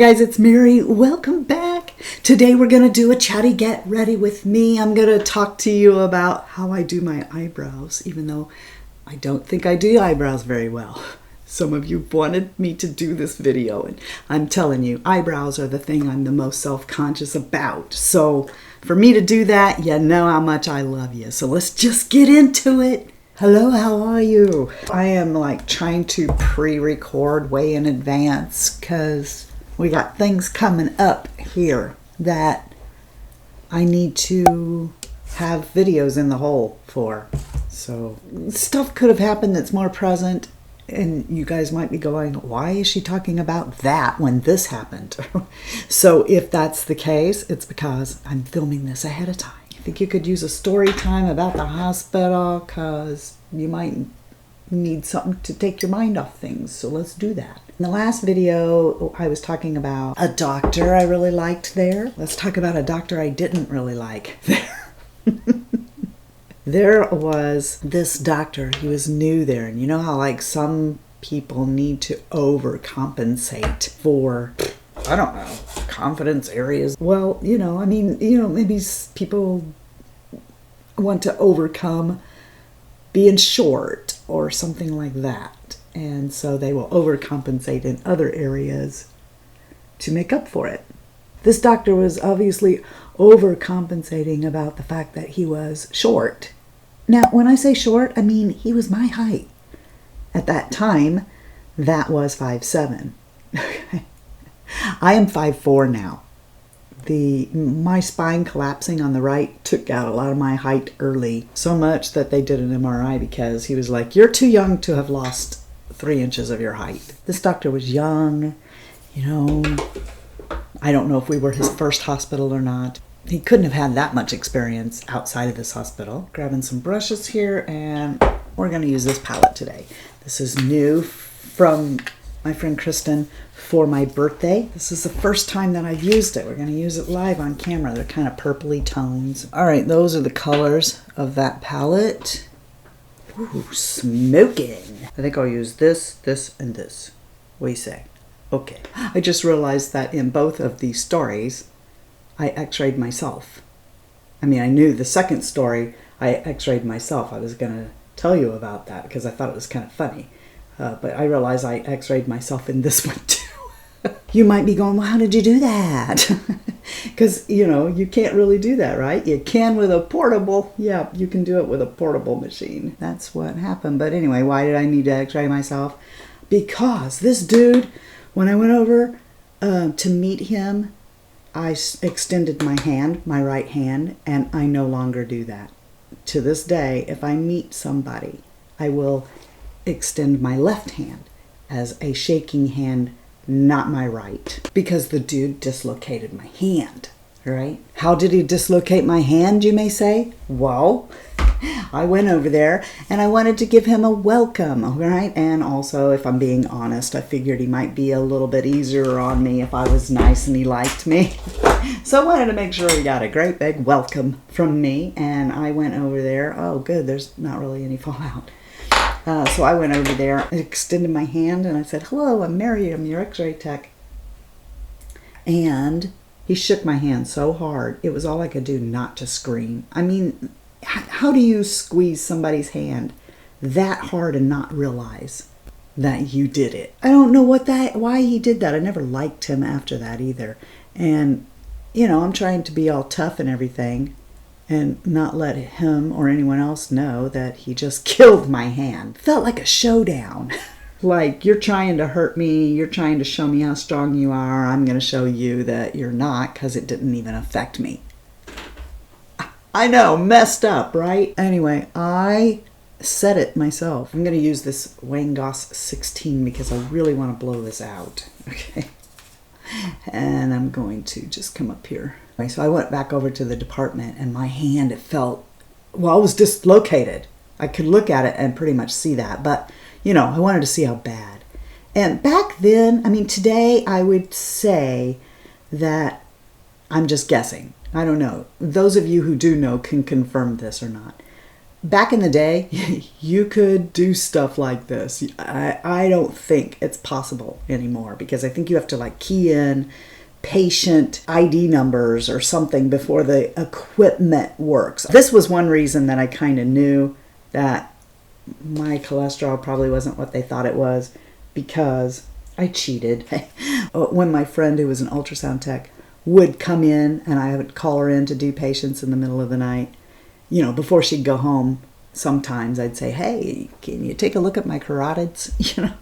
guys, it's Mary. Welcome back. Today we're going to do a chatty get ready with me. I'm going to talk to you about how I do my eyebrows, even though I don't think I do eyebrows very well. Some of you wanted me to do this video, and I'm telling you, eyebrows are the thing I'm the most self-conscious about. So for me to do that, you know how much I love you. So let's just get into it. Hello, how are you? I am like trying to pre-record way in advance because we got things coming up here that I need to have videos in the hole for. So stuff could have happened that's more present, and you guys might be going, why is she talking about that when this happened? So if that's the case, it's because I'm filming this ahead of time. I think you could use a story time about the hospital because you might need something to take your mind off things. So let's do that. In the last video, I was talking about a doctor I really liked there. Let's talk about a doctor I didn't really like there. There was this doctor. He was new there. And you know how like some people need to overcompensate for, I don't know, confidence areas. Well, I mean, maybe people want to overcome being short or something like that. And so they will overcompensate in other areas to make up for it. This doctor was obviously overcompensating about the fact that he was short. Now, when I say short, I mean he was my height. At that time, that was 5'7". I am 5'4" now. My spine collapsing on the right took out a lot of my height early. So much that they did an MRI because he was like, you're too young to have lost 3 inches of your height. This doctor was young, I don't know if we were his first hospital or not. He couldn't have had that much experience outside of this hospital. Grabbing some brushes here, and we're going to use this palette today. This is new from my friend Kristen for my birthday. This is the first time that I've used it. We're going to use it live on camera. They're kind of purpley tones. All right, those are the colors of that palette. Ooh, smoking. I think I'll use this, this, and this. What do you say? Okay. I just realized that in both of these stories, I x-rayed myself. I mean, I knew the second story, I x-rayed myself. I was going to tell you about that because I thought it was kind of funny. But I realized I x-rayed myself in this one too. You might be going, well, how did you do that? Because, you can't really do that, right? You can with a portable. Yeah, you can do it with a portable machine. That's what happened. But anyway, why did I need to x-ray myself? Because this dude, when I went over to meet him, I extended my hand, my right hand, and I no longer do that. To this day, if I meet somebody, I will extend my left hand as a shaking hand, not my right, because the dude dislocated my hand, right? How did he dislocate my hand, you may say? Well, I went over there and I wanted to give him a welcome, all right? And also, if I'm being honest, I figured he might be a little bit easier on me if I was nice and he liked me. So I wanted to make sure he got a great big welcome from me, and I went over there. Oh, good, there's not really any fallout. So I went over there, extended my hand, and I said, hello, I'm Mary, I'm your x-ray tech. And he shook my hand so hard, it was all I could do not to scream. I mean, how do you squeeze somebody's hand that hard and not realize that you did it? I don't know why he did that. I never liked him after that either. And, I'm trying to be all tough and everything, and not let him or anyone else know that he just killed my hand. Felt like a showdown. Like, you're trying to hurt me, you're trying to show me how strong you are, I'm going to show you that you're not, because it didn't even affect me. I know, messed up, right? Anyway, I said it myself. I'm going to use this Wayne Goss 16 because I really want to blow this out. Okay. And I'm going to just come up here. So I went back over to the department, and my hand, it felt, well, it was dislocated. I could look at it and pretty much see that, but, I wanted to see how bad. And back then, I mean, today I would say that I'm just guessing. I don't know. Those of you who do know can confirm this or not. back in the day, you could do stuff like this. I don't think it's possible anymore, because I think you have to like key in patient ID numbers or something before the equipment works. This was one reason that I kind of knew that my cholesterol probably wasn't what they thought it was, because I cheated. When my friend, who was an ultrasound tech, would come in and I would call her in to do patients in the middle of the night, you know, before she'd go home, sometimes I'd say, hey, can you take a look at my carotids? You know,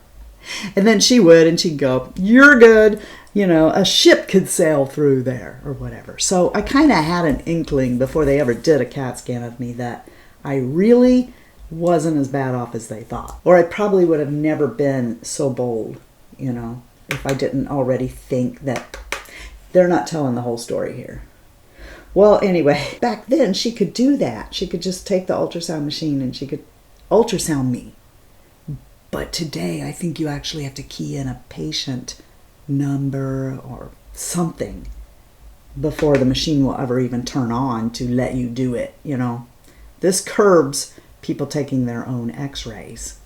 and then she would, and she'd go, you're good. You know, a ship could sail through there or whatever. So I kind of had an inkling before they ever did a CAT scan of me that I really wasn't as bad off as they thought. Or I probably would have never been so bold, you know, if I didn't already think that they're not telling the whole story here. Well, anyway, back then she could do that. She could just take the ultrasound machine and she could ultrasound me. But today, I think you actually have to key in a patient number or something before the machine will ever even turn on to let you do it, you know. This curbs people taking their own x-rays,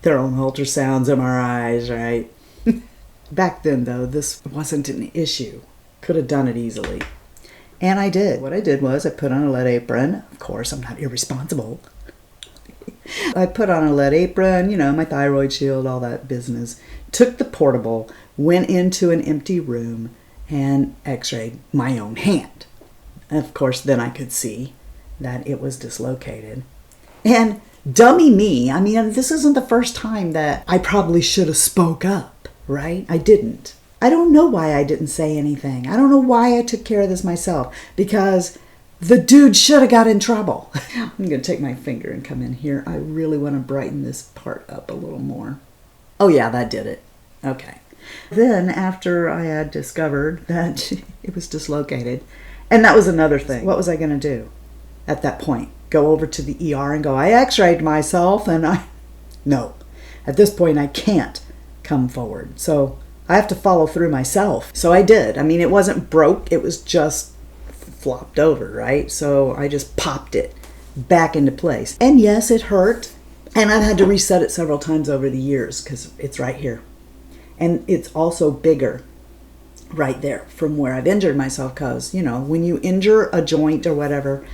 their own ultrasounds, MRIs, right? Back then, though, this wasn't an issue. Could have done it easily. And I did. What I did was I put on a lead apron. Of course, I'm not irresponsible. I put on a lead apron, you know, my thyroid shield, all that business. Took the portable, went into an empty room, and x-rayed my own hand. And of course, then I could see that it was dislocated. And dummy me, I mean, this isn't the first time that I probably should have spoke up, right? I didn't. I don't know why I didn't say anything. I don't know why I took care of this myself, because the dude should have got in trouble. I'm going to take my finger and come in here. I really want to brighten this part up a little more. Oh yeah, that did it. Okay. Then after I had discovered that it was dislocated, and that was another thing, what was I going to do at that point? Go over to the ER and go, I x-rayed myself, and no. At this point, I can't come forward. So I have to follow through myself. So I did. I mean, it wasn't broke. It was just flopped over, right? So I just popped it back into place. And yes, it hurt. And I've had to reset it several times over the years because it's right here. And it's also bigger right there from where I've injured myself, because, you know, when you injure a joint or whatever,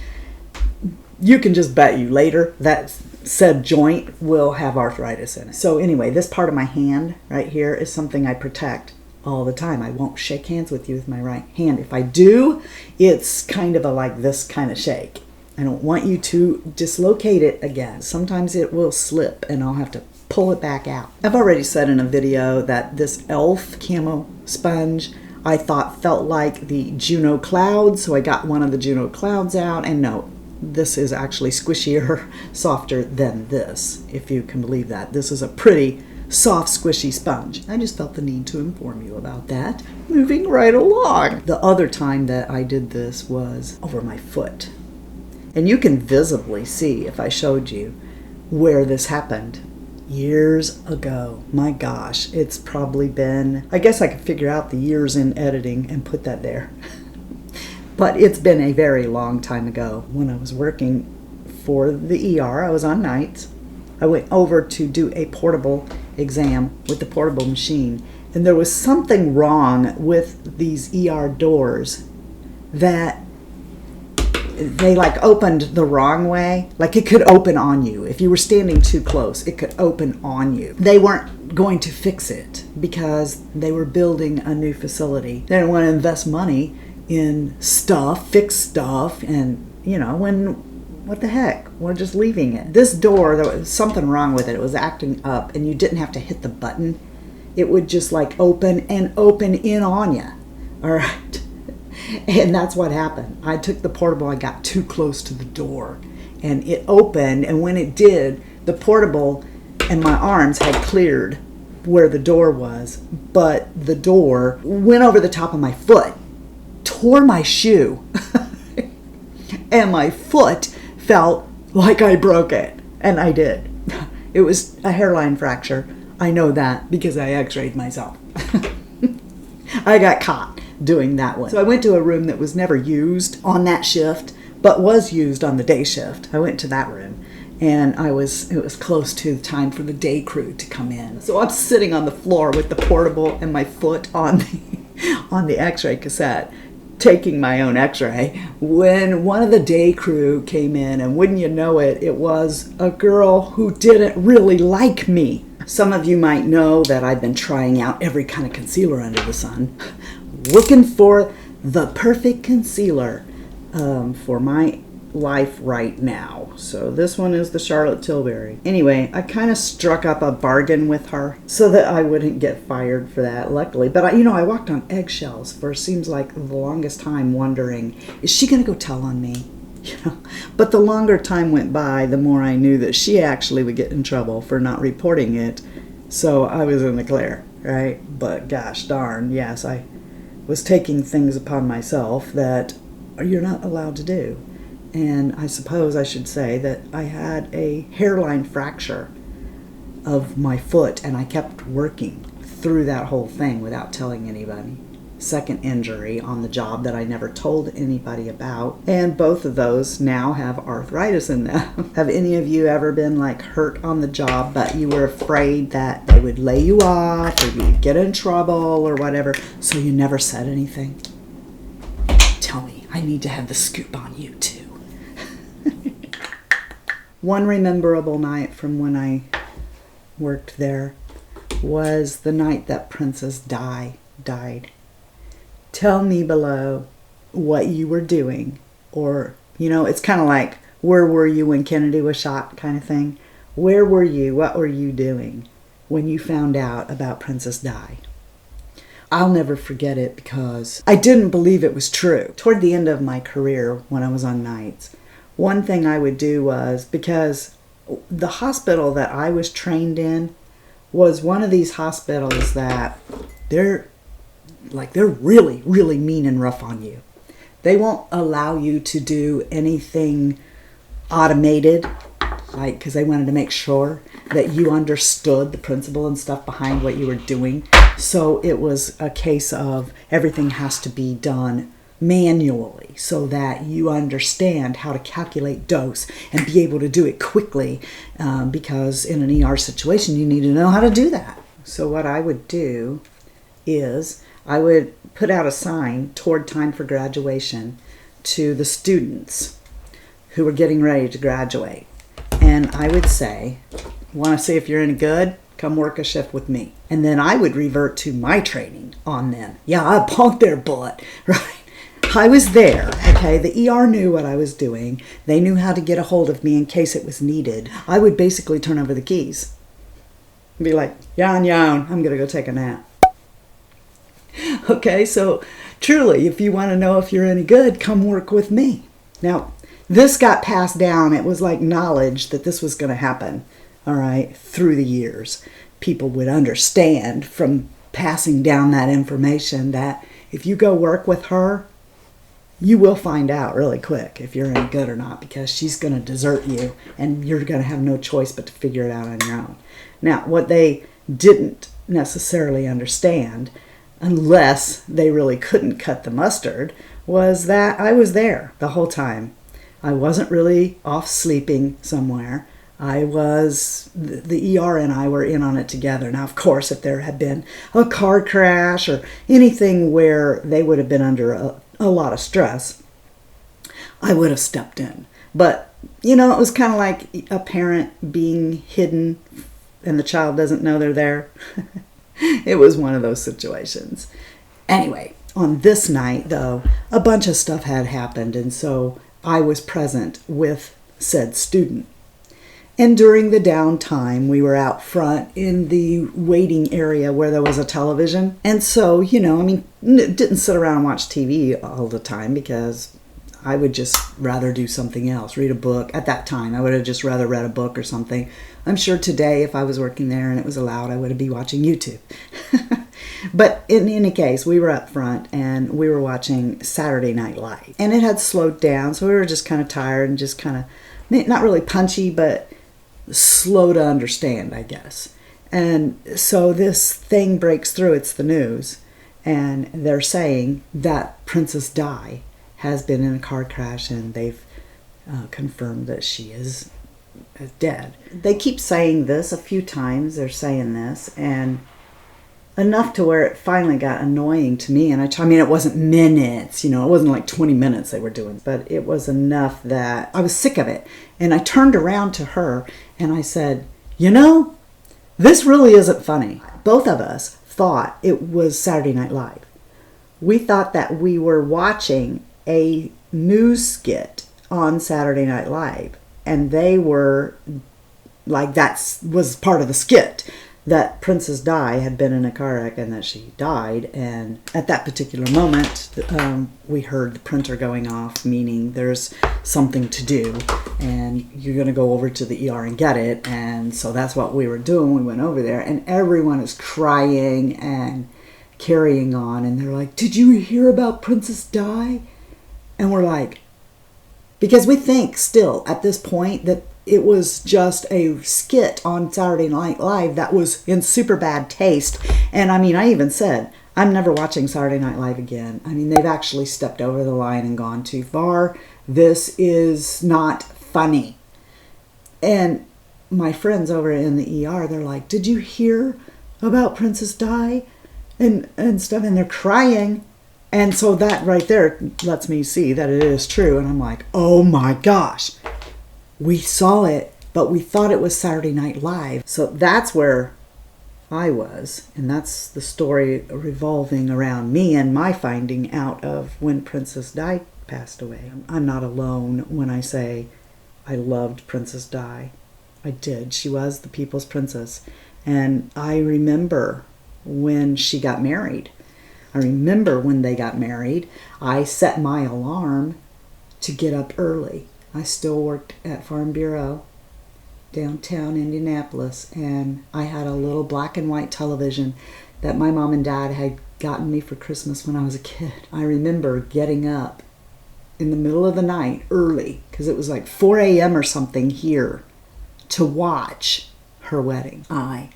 you can just bet you later that said joint will have arthritis in it. So anyway, this part of my hand right here is something I protect all the time. I won't shake hands with you with my right hand. If I do, it's kind of a like this kind of shake. I don't want you to dislocate it again. Sometimes it will slip and I'll have to pull it back out. I've already said in a video that this e.l.f. camo sponge I thought felt like the Juno clouds, so I got one of the Juno clouds out, and no, this is actually squishier, softer than this, if you can believe that. This is a pretty soft, squishy sponge. I just felt the need to inform you about that. Moving right along. The other time that I did this was over my foot. And you can visibly see, if I showed you, where this happened. Years ago. My gosh, it's probably been, I guess I could figure out the years in editing and put that there. But it's been a very long time ago. When I was working for the ER, I was on nights. I went over to do a portable exam with the portable machine, and there was something wrong with these ER doors that they like opened the wrong way. Like it could open on you. If you were standing too close, it could open on you. They weren't going to fix it because they were building a new facility. They didn't want to invest money in stuff, fix stuff, and you know, what the heck, we're just leaving it. This door, there was something wrong with it. It was acting up, and you didn't have to hit the button. It would just like open and open in on you. All right. And that's what happened. I took the portable, I got too close to the door, and it opened, and when it did, the portable and my arms had cleared where the door was, but the door went over the top of my foot, tore my shoe, and my foot felt like I broke it, and I did. It was a hairline fracture. I know that because I x-rayed myself. I got caught doing that one. So I went to a room that was never used on that shift, but was used on the day shift. I went to that room, and it was close to the time for the day crew to come in. So I'm sitting on the floor with the portable and my foot on the x-ray cassette, taking my own x-ray, when one of the day crew came in, and wouldn't you know it, it was a girl who didn't really like me. Some of you might know that I've been trying out every kind of concealer under the sun, looking for the perfect concealer for my life right now. So this one is the Charlotte Tilbury. Anyway, I kind of struck up a bargain with her so that I wouldn't get fired for that, luckily. But I walked on eggshells for seems like the longest time, wondering, is she gonna go tell on me? But the longer time went by, the more I knew that she actually would get in trouble for not reporting it. So I was in the clear, right? But gosh darn, yes, I was taking things upon myself that you're not allowed to do. And I suppose I should say that I had a hairline fracture of my foot, and I kept working through that whole thing without telling anybody. Second injury on the job that I never told anybody about, and both of those now have arthritis in them. Have any of you ever been like hurt on the job, but you were afraid that they would lay you off or you would get in trouble or whatever, so you never said anything? Tell me, I need to have the scoop on you too. One rememberable night from when I worked there was the night that Princess Di died. Tell me below what you were doing, or, it's kind of like, where were you when Kennedy was shot kind of thing. Where were you? What were you doing when you found out about Princess Di? I'll never forget it because I didn't believe it was true. Toward the end of my career, when I was on nights, one thing I would do was, because the hospital that I was trained in was one of these hospitals that they're really, really mean and rough on you. They won't allow you to do anything automated, because they wanted to make sure that you understood the principle and stuff behind what you were doing. So it was a case of everything has to be done manually so that you understand how to calculate dose and be able to do it quickly, because in an ER situation you need to know how to do that. So what I would do is I would put out a sign toward time for graduation to the students who were getting ready to graduate, and I would say, want to see if you're any good? Come work a shift with me. And then I would revert to my training on them. Yeah, I punked their butt, right? I was there, okay? The ER knew what I was doing. They knew how to get a hold of me in case it was needed. I would basically turn over the keys and be like, yawn, I'm going to go take a nap. Okay, so truly, if you want to know if you're any good, come work with me. Now, this got passed down. It was like knowledge that this was going to happen, all right, through the years. People would understand from passing down that information that if you go work with her, you will find out really quick if you're any good or not, because she's going to desert you and you're going to have no choice but to figure it out on your own. Now, what they didn't necessarily understand, unless they really couldn't cut the mustard, was that I was there the whole time. I wasn't really off sleeping somewhere. I was, the ER and I were in on it together. Now, of course, if there had been a car crash or anything where they would have been under a lot of stress, I would have stepped in. But, it was kind of like a parent being hidden and the child doesn't know they're there. It was one of those situations. Anyway, on this night, though, a bunch of stuff had happened, and so I was present with said student. And during the downtime, we were out front in the waiting area where there was a television. And so, didn't sit around and watch TV all the time, because I would just rather do something else, read a book. At that time, I would have just rather read a book or something. I'm sure today, if I was working there and it was allowed, I would be watching YouTube. But in any case, we were up front and we were watching Saturday Night Live. And it had slowed down, so we were just kind of tired and just kind of, not really punchy, but slow to understand, I guess. And so this thing breaks through, it's the news, and they're saying that Princess Di has been in a car crash and they've confirmed that she is dead. They keep saying this a few times. They're saying this, and enough to where it finally got annoying to me. And I mean, it wasn't minutes, you know, it wasn't like 20 minutes they were doing, but it was enough that I was sick of it. And I turned around to her and I said, you know, this really isn't funny. Both of us thought it was Saturday Night Live. We thought that we were watching a news skit on Saturday Night Live, and they were like, that was part of the skit, that Princess Di had been in a car wreck and that she died. And at that particular moment, we heard the printer going off, meaning there's something to do and you're going to go over to the ER and get it. And so that's what we were doing. We went over there and everyone is crying and carrying on, and they're like, did you hear about Princess Di? And we're like, because we think still at this point that it was just a skit on Saturday Night Live that was in super bad taste. And I mean, I even said, I'm never watching Saturday Night Live again. I mean, they've actually stepped over the line and gone too far. This is not funny. And my friends over in the ER, they're like, did you hear about Princess Di? And stuff, and they're crying. And so that right there lets me see that it is true. And I'm like, oh my gosh, we saw it, but we thought it was Saturday Night Live. So that's where I was. And that's the story revolving around me and my finding out of when Princess Di passed away. I'm not alone when I say I loved Princess Di. I did. She was the people's princess. And I remember when she got married. I remember when they got married, I set my alarm to get up early. I still worked at Farm Bureau, downtown Indianapolis, and I had a little black and white television that my mom and dad had gotten me for Christmas when I was a kid. I remember getting up in the middle of the night early, because it was like 4 a.m. or something here, to watch her wedding. I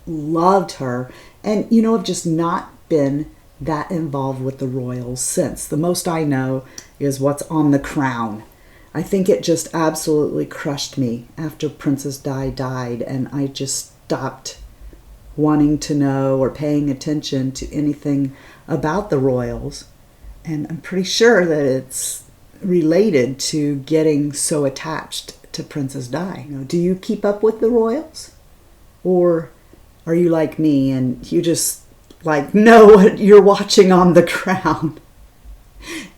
loved her, and you know, I've just not been that involved with the royals since. The most I know is what's on the crown. I think it just absolutely crushed me after Princess Di died, and I just stopped wanting to know or paying attention to anything about the royals. And I'm pretty sure that it's related to getting so attached to Princess Di. You know, do you keep up with the royals? Or are you like me and you just like know what you're watching on The Crown?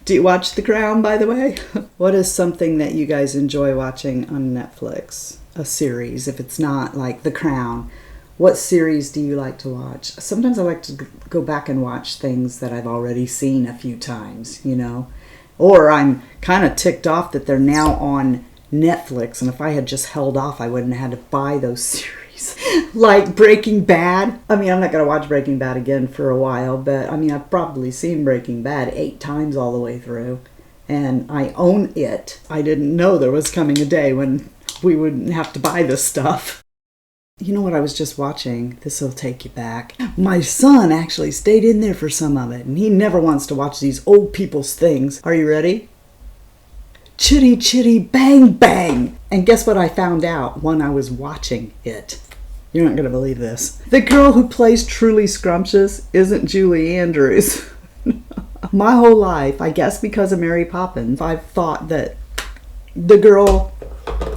Do you watch The Crown, by the way? What is something that you guys enjoy watching on Netflix? A series, if it's not like The Crown. What series do you like to watch? Sometimes I like to go back and watch things that I've already seen a few times, you know. Or I'm kind of ticked off that they're now on Netflix, and if I had just held off, I wouldn't have had to buy those series. Like Breaking Bad. I mean, I'm not going to watch Breaking Bad again for a while, but I mean, I've probably seen Breaking Bad 8 times all the way through, and I own it. I didn't know there was coming a day when we wouldn't have to buy this stuff. You know what I was just watching? This will take you back. My son actually stayed in there for some of it, and he never wants to watch these old people's things. Are you ready? Chitty Chitty Bang Bang! And guess what I found out when I was watching it? You're not going to believe this. The girl who plays Truly Scrumptious isn't Julie Andrews. My whole life, I guess because of Mary Poppins, I've thought that the girl...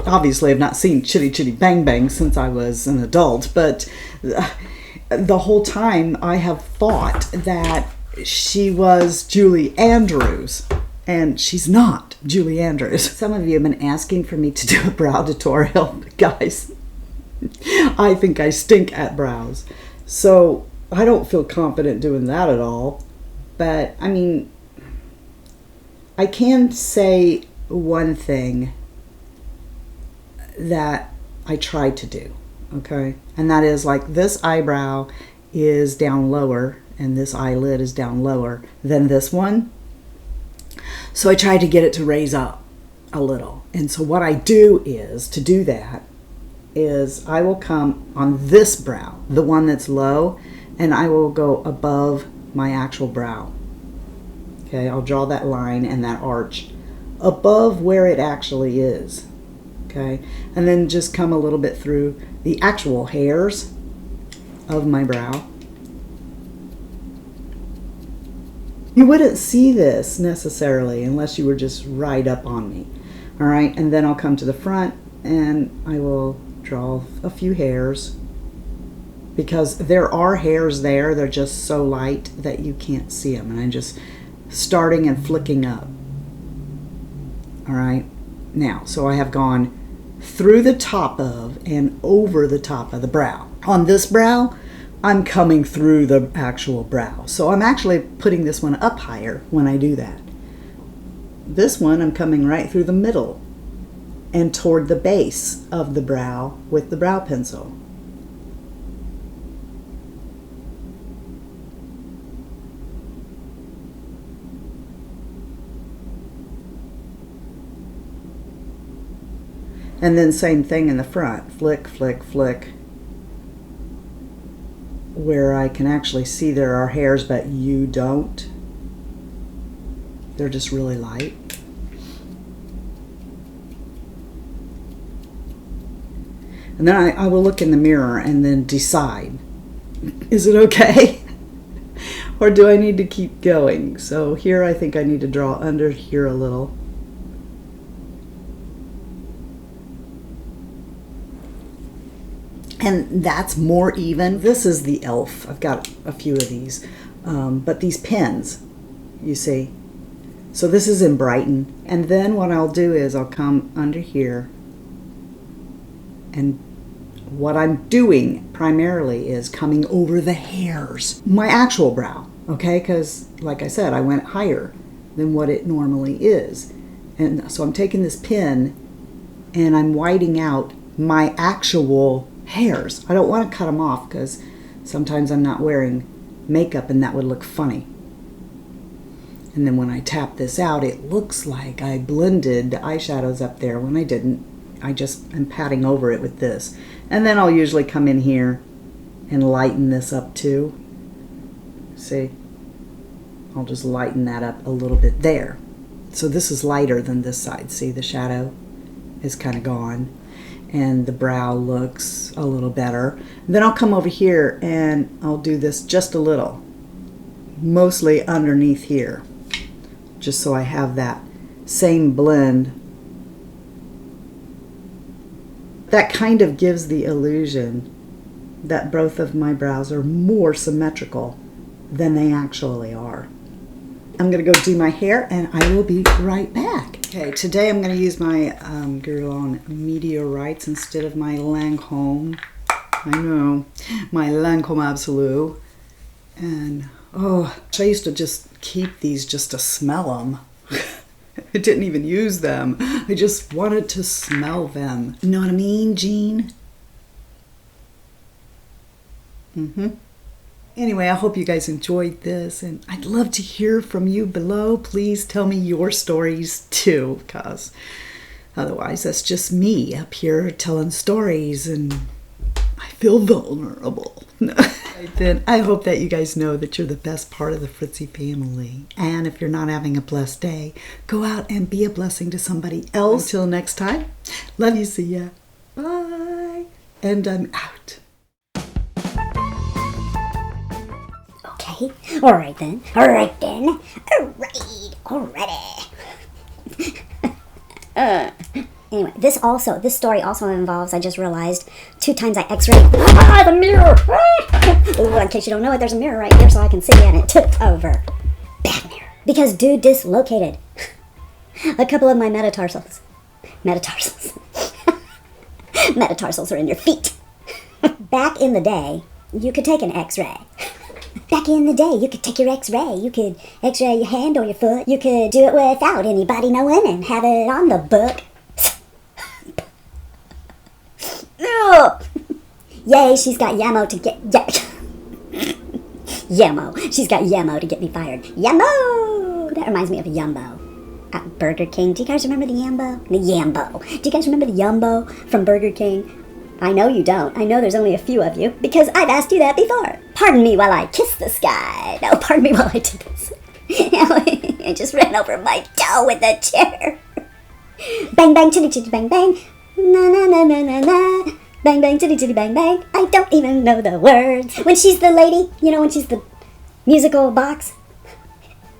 Obviously, I've not seen Chitty Chitty Bang Bang since I was an adult, but the whole time I have thought that she was Julie Andrews, and she's not Julie Andrews. Some of you have been asking for me to do a brow tutorial. Guys, I think I stink at brows, so I don't feel confident doing that at all. But, I mean, I can say one thing that I tried to do, okay? And that is, like, this eyebrow is down lower and this eyelid is down lower than this one. So I tried to get it to raise up a little. And so what I do is, to do that, is I will come on this brow, the one that's low, and I will go above my actual brow. Okay, I'll draw that line and that arch above where it actually is. Okay, and then just come a little bit through the actual hairs of my brow. You wouldn't see this necessarily unless you were just right up on me. All right, and then I'll come to the front and I will draw a few hairs, because there are hairs there, they're just so light that you can't see them, and I'm just starting and flicking up. All right, now, so I have gone through the top of and over the top of the brow. On this brow, I'm coming through the actual brow. So I'm actually putting this one up higher when I do that. This one, I'm coming right through the middle and toward the base of the brow with the brow pencil. And then same thing in the front, flick, flick, flick, where I can actually see there are hairs, but you don't. They're just really light. And then I will look in the mirror and then decide, is it okay? Or do I need to keep going? So here I think I need to draw under here a little. And that's more even. This is the ELF. I've got a few of these. But these pens, you see. So this is in Brighton. And then what I'll do is I'll come under here. And what I'm doing primarily is coming over the hairs. My actual brow, okay? Because like I said, I went higher than what it normally is. And so I'm taking this pen and I'm whiting out my actual hairs. I don't want to cut them off because sometimes I'm not wearing makeup and that would look funny. And then when I tap this out, it looks like I blended the eyeshadows up there when I didn't. I just am patting over it with this. And then I'll usually come in here and lighten this up too. See? I'll just lighten that up a little bit there. So this is lighter than this side. See, the shadow is kind of gone. And the brow looks a little better. Then I'll come over here and I'll do this just a little, mostly underneath here, just so I have that same blend. That kind of gives the illusion that both of my brows are more symmetrical than they actually are. I'm gonna go do my hair and I will be right back. Okay, today I'm gonna use my Guerlain Meteorites instead of my Lancome. I know, my Lancome Absolute. And oh, I used to just keep these just to smell them. I didn't even use them. I just wanted to smell them. You know what I mean, Jean? Anyway, I hope you guys enjoyed this, and I'd love to hear from you below. Please tell me your stories too, because otherwise that's just me up here telling stories, and I feel vulnerable. Then I hope that you guys know that you're the best part of the Fritzy family. And if you're not having a blessed day, go out and be a blessing to somebody else. Until next time, love you, see ya. Bye. And I'm out. Okay, alright then. Alrighty. Anyway, this story also involves, I just realized, 2 times I x-rayed the mirror! Ooh, in case you don't know it, there's a mirror right here so I can see, and it tipped over. Bad mirror. Because dude dislocated a couple of my metatarsals. Metatarsals are in your feet. Back in the day, you could take an x-ray. Back in the day, you could take your x-ray. You could x-ray your hand or your foot. You could do it without anybody knowing and have it on the book. Yay, she's got Yamo to get... She's got Yamo to get me fired. Yamo! That reminds me of a Yumbo. At Burger King. Do you guys remember the Yambo? The Yambo. Do you guys remember the Yumbo from Burger King? I know you don't. I know there's only a few of you, because I've asked you that before. Pardon me while I kiss the sky. No, pardon me while I do this. I just ran over my toe with the chair. Bang, bang, chitty, chitty, bang, bang. Na, na, na, na, na, na. Bang, bang, chitty, chitty, bang, bang. I don't even know the words. When she's the lady, you know, when she's the musical box.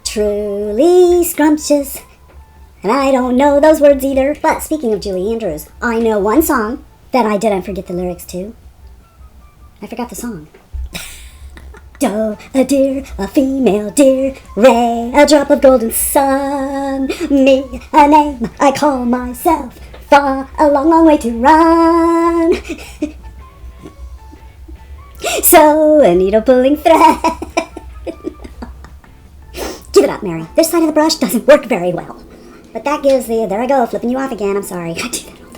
Truly scrumptious. And I don't know those words either. But speaking of Julie Andrews, I know one song that I didn't forget the lyrics to. I forgot the song. Doe, a deer, a female deer, ray, a drop of golden sun, me, a name I call myself, far, a long, long way to run. So, a needle pulling thread. Give it up, Mary. This side of the brush doesn't work very well. But that gives the, there I go, flipping you off again, I'm sorry. I do that all